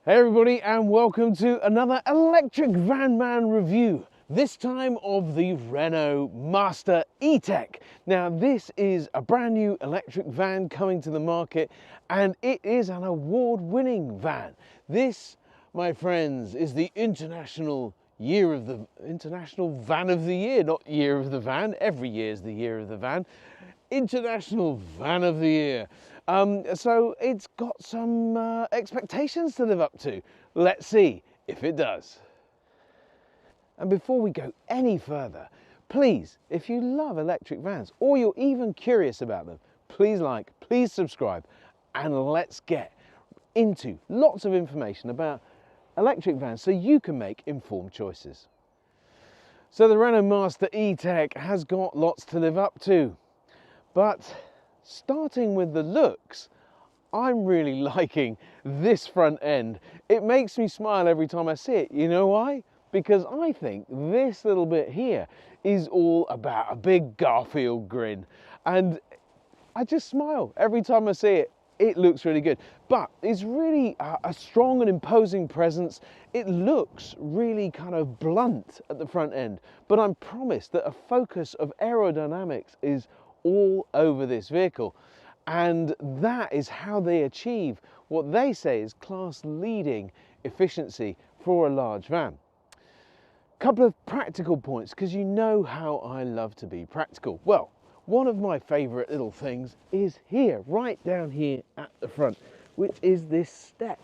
Hey everybody, and welcome to another electric van man review, this time of the Renault Master eTech. Now this is a brand new electric van coming to the market, and it is an award-winning van. This, my friends, is the International Van of the Year, not Year of the Van. Every year is the Year of the Van. International Van of the Year. So it's got some expectations to live up to. Let's see if it does. And before we go any further, please, if you love electric vans or you're even curious about them, please like, please subscribe, and let's get into lots of information about electric vans so you can make informed choices. So the Renault Master eTech has got lots to live up to, but starting with the looks, I'm really liking this front end. It makes me smile every time I see it. You know why? Because I think this little bit here is all about a big Garfield grin. And I just smile every time I see it. It looks really good. But it's really a strong and imposing presence. It looks really kind of blunt at the front end. But I'm promised that a focus of aerodynamics is all over this vehicle, and that is how they achieve what they say is class-leading efficiency for a large van. Couple of practical points, because you know how I love to be practical. Well, one of my favorite little things is here, right down here at the front, which is this step,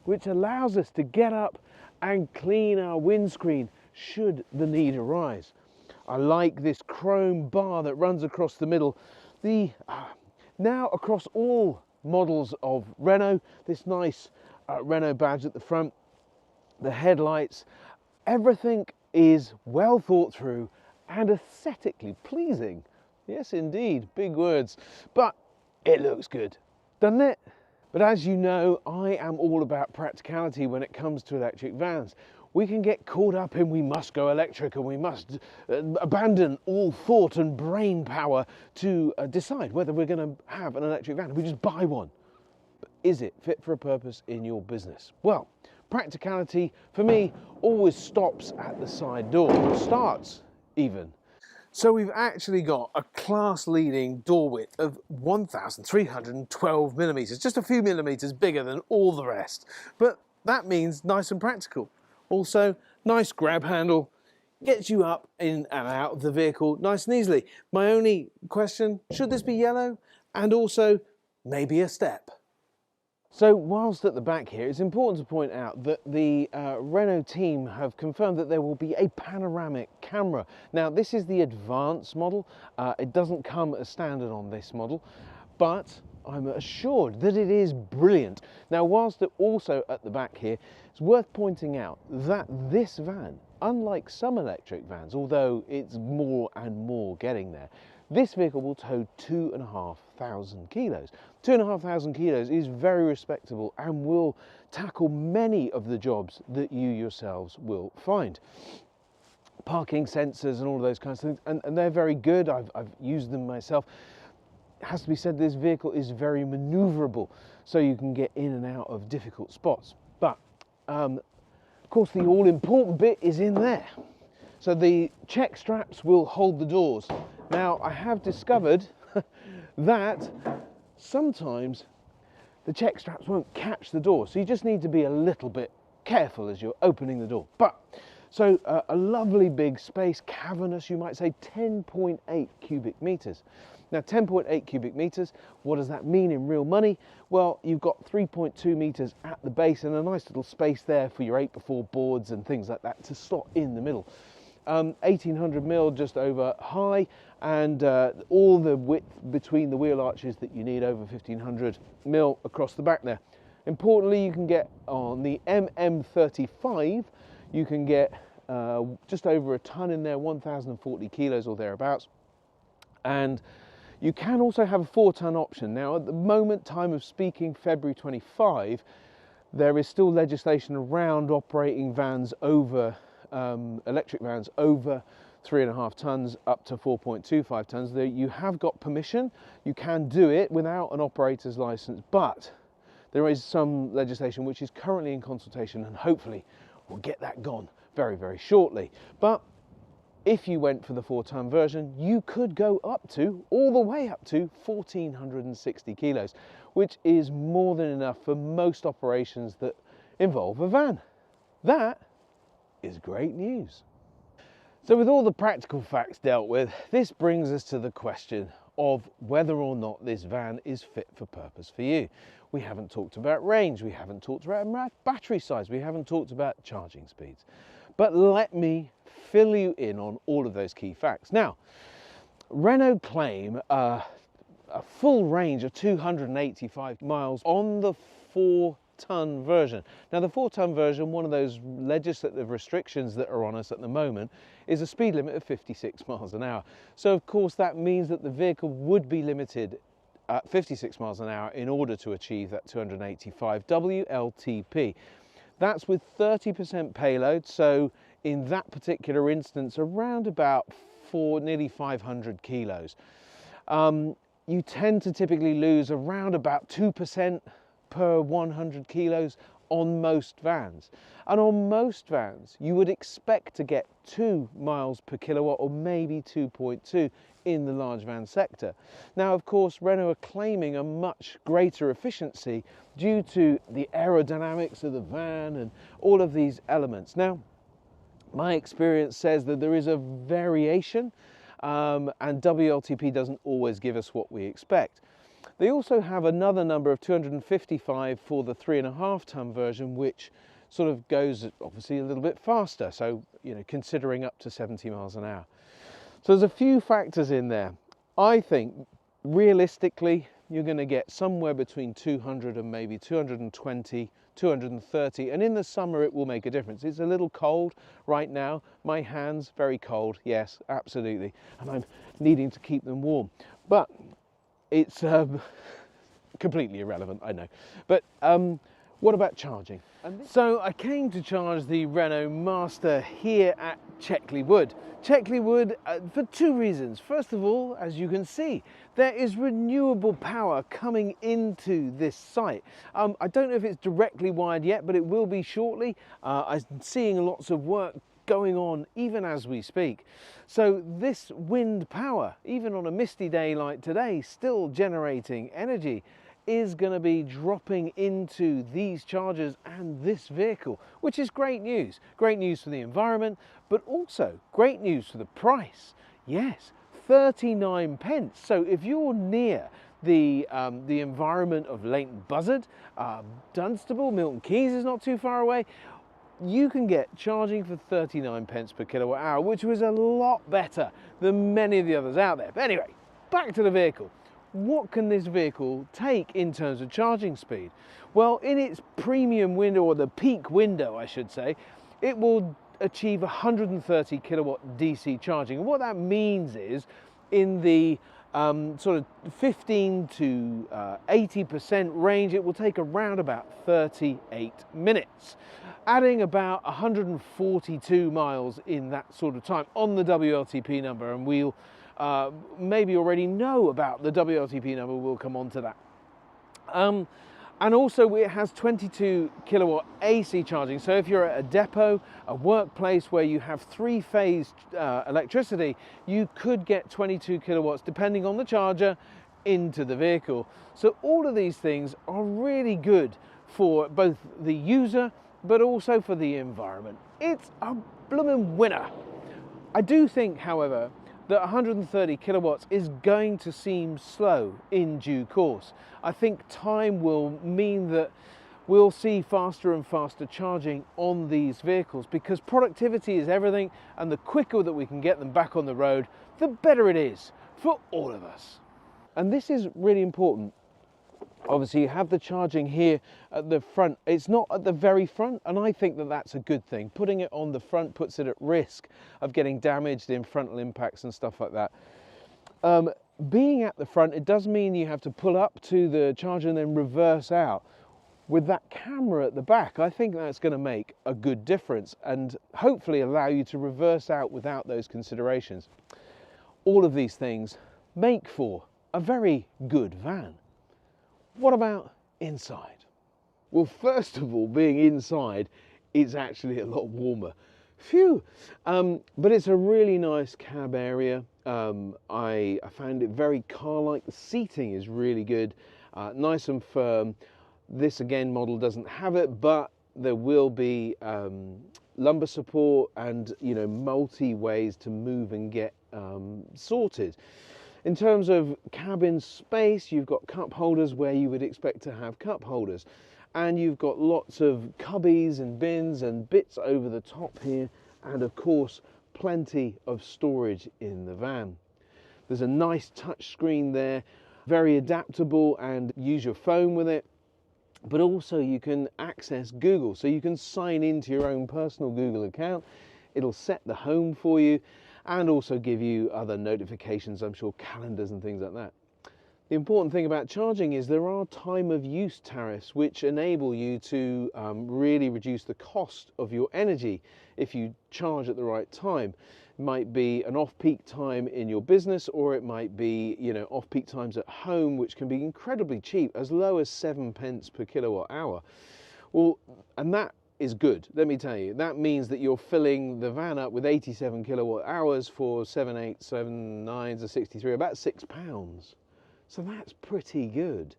which allows us to get up and clean our windscreen should the need arise. I like this chrome bar that runs across the middle. Now across all models of Renault, this nice Renault badge at the front, the headlights, everything is well thought through and aesthetically pleasing. Yes, indeed, big words, but it looks good, doesn't it? But as you know, I am all about practicality when it comes to electric vans. We can get caught up in we must go electric and we must abandon all thought and brain power to decide whether we're going to have an electric van. We just buy one. But is it fit for a purpose in your business? Well, practicality for me always stops at the side door, or starts even. So we've actually got a class-leading door width of 1,312 millimeters, just a few millimeters bigger than all the rest. But that means nice and practical. Also, nice grab handle, gets you up in and out of the vehicle nice and easily. My only question, should this be yellow? And also, maybe a step. So whilst at the back here, it's important to point out that the Renault team have confirmed that there will be a panoramic camera. Now, this is the advanced model. It doesn't come as standard on this model, but I'm assured that it is brilliant. Now, whilst also at the back here, it's worth pointing out that this van, unlike some electric vans, although it's more and more getting there, this vehicle will tow 2,500 kilos. 2,500 kilos is very respectable and will tackle many of the jobs that you yourselves will find. Parking sensors and all of those kinds of things, and they're very good. I've used them myself. It has to be said, this vehicle is very maneuverable, so you can get in and out of difficult spots. But of course, the all-important bit is in there. So the check straps will hold the doors. Now, I have discovered that sometimes the check straps won't catch the door, so you just need to be a little bit careful as you're opening the door. But so a lovely big space, cavernous, you might say, 10.8 cubic meters. Now, 10.8 cubic meters, what does that mean in real money? Well, you've got 3.2 meters at the base and a nice little space there for your 8x4 boards and things like that to slot in the middle. 1,800 mil just over high, and all the width between the wheel arches that you need, over 1,500 mil across the back there. Importantly, you can get on the MM35, you can get just over a ton in there, 1,040 kilos or thereabouts. And you can also have a 4-ton option. Now, at the moment, time of speaking, February 25, there is still legislation around operating vans over, electric vans over 3.5 tons up to 4.25 tons. You have got permission, you can do it without an operator's license, but There is some legislation which is currently in consultation, and hopefully we'll get that gone very, very shortly. But if you went for the 4-ton version, you could go up to, all the way up to 1,460 kilos, which is more than enough for most operations that involve a van. That is great news. So with all the practical facts dealt with, this brings us to the question of whether or not this van is fit for purpose for you. We haven't talked about range, we haven't talked about battery size, we haven't talked about charging speeds. But let me fill you in on all of those key facts. Now, Renault claim a full range of 285 miles on the 4-ton version. Now, the 4-ton version, one of those legislative restrictions that are on us at the moment, is a speed limit of 56 miles an hour. So, of course, that means that the vehicle would be limited at 56 miles an hour in order to achieve that 285 WLTP. That's with 30% payload, so in that particular instance, around about nearly 500 kilos. You tend to typically lose around about 2% per 100 kilos on most vans. And on most vans, you would expect to get 2 miles per kilowatt, or maybe 2.2 in the large van sector. Now, of course, Renault are claiming a much greater efficiency due to the aerodynamics of the van and all of these elements. Now, my experience says that there is a variation, and WLTP doesn't always give us what we expect. They also have another number of 255 for the 3.5-ton version, which sort of goes obviously a little bit faster, so considering up to 70 miles an hour. So there's a few factors in there. I think realistically you're going to get somewhere between 200 and maybe 220, 230, and in the summer it will make a difference. It's a little cold right now. My hands very cold, yes, absolutely, and I'm needing to keep them warm. But it's completely irrelevant, I know. But what about charging? So I came to charge the Renault Master here at Checkley Wood. Checkley Wood for two reasons. First of all, as you can see, there is renewable power coming into this site. I don't know if it's directly wired yet, but it will be shortly. I'm seeing lots of work going on even as we speak. So this wind power, even on a misty day like today, still generating energy, is going to be dropping into these chargers and this vehicle, which is great news. Great news for the environment, but also great news for the price. Yes, 39 pence. So if you're near the environment of Leighton Buzzard, Dunstable, Milton Keynes is not too far away, you can get charging for 39 pence per kilowatt hour, which was a lot better than many of the others out there. But anyway, back to the vehicle. What can this vehicle take in terms of charging speed? Well, in its premium window, or the peak window I should say, it will achieve 130 kilowatt DC charging. And what that means is in the sort of 15 to 80% range, it will take around about 38 minutes, adding about 142 miles in that sort of time on the WLTP number, and we'll maybe already know about the WLTP number, we'll come on to that. And also it has 22 kilowatt AC charging, so if you're at a depot, a workplace where you have 3-phase electricity, you could get 22 kilowatts depending on the charger into the vehicle. So all of these things are really good for both the user but also for the environment. It's a blooming winner. I do think, however, that 130 kilowatts is going to seem slow in due course. I think time will mean that we'll see faster and faster charging on these vehicles, because productivity is everything, and the quicker that we can get them back on the road, the better it is for all of us. And this is really important. Obviously you have the charging here at the front. It's not at the very front, and I think that that's a good thing. Putting it on the front puts it at risk of getting damaged in frontal impacts and stuff like that. Being at the front, it does mean you have to pull up to the charger and then reverse out. With that camera at the back, I think that's going to make a good difference and hopefully allow you to reverse out without those considerations. All of these things make for a very good van. What about inside? Well, first of all, being inside, it's actually a lot warmer. Phew! But it's a really nice cab area. I found it very car-like. The seating is really good, nice and firm. This again model doesn't have it, but there will be lumbar support and multi ways to move and get sorted. In terms of cabin space, you've got cup holders where you would expect to have cup holders, and you've got lots of cubbies and bins and bits over the top here, and of course plenty of storage in the van. There's a nice touch screen there, very adaptable, and use your phone with it. But also you can access Google, so you can sign into your own personal Google account. It'll set the home for you and also give you other notifications, I'm sure calendars and things like that. The important thing about charging is there are time of use tariffs which enable you to really reduce the cost of your energy if you charge at the right time. It might be an off-peak time in your business, or it might be off-peak times at home, which can be incredibly cheap, as low as 7 pence per kilowatt hour. Well, and that is good, let me tell you. That means that you're filling the van up with 87 kilowatt hours for 7, 8, 7, 9s are 63, about £6. So that's pretty good.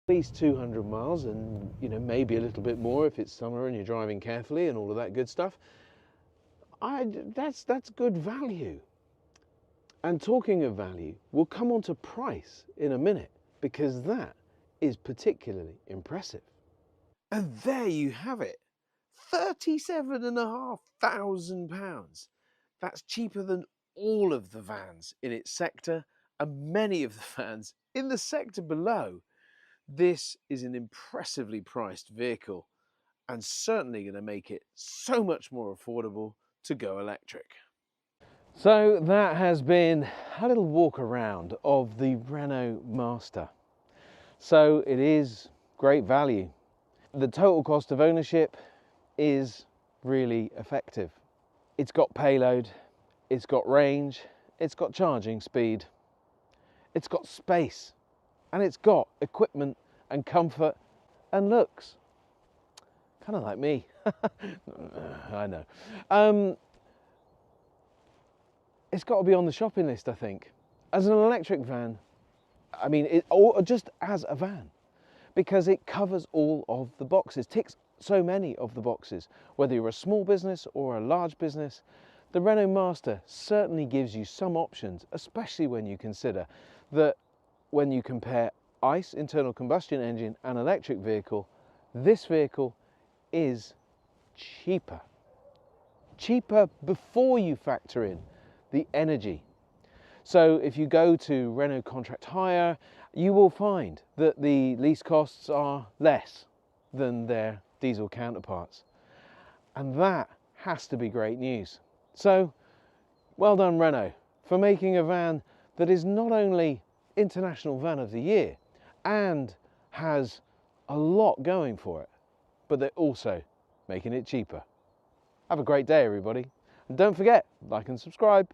At least 200 miles and maybe a little bit more if it's summer and you're driving carefully and all of that good stuff. That's good value. And talking of value, we'll come on to price in a minute, because that is particularly impressive. And there you have it, £37,500. That's cheaper than all of the vans in its sector and many of the vans in the sector below. This is an impressively priced vehicle and certainly going to make it so much more affordable to go electric. So that has been a little walk around of the Renault Master. So it is great value. The total cost of ownership is really effective. It's got payload, it's got range, it's got charging speed, it's got space, and it's got equipment and comfort and looks. Kind of like me. I know. It's got to be on the shopping list, I think. As an electric van, I mean, or just as a van, because it covers all of the boxes, ticks so many of the boxes. Whether you're a small business or a large business, the Renault Master certainly gives you some options, especially when you consider that when you compare ICE, internal combustion engine, and electric vehicle, this vehicle is cheaper. Cheaper before you factor in the energy. So if you go to Renault Contract Hire, you will find that the lease costs are less than their diesel counterparts. And that has to be great news. So, well done Renault for making a van that is not only International Van of the Year and has a lot going for it, but they're also making it cheaper. Have a great day, everybody. And don't forget, like and subscribe.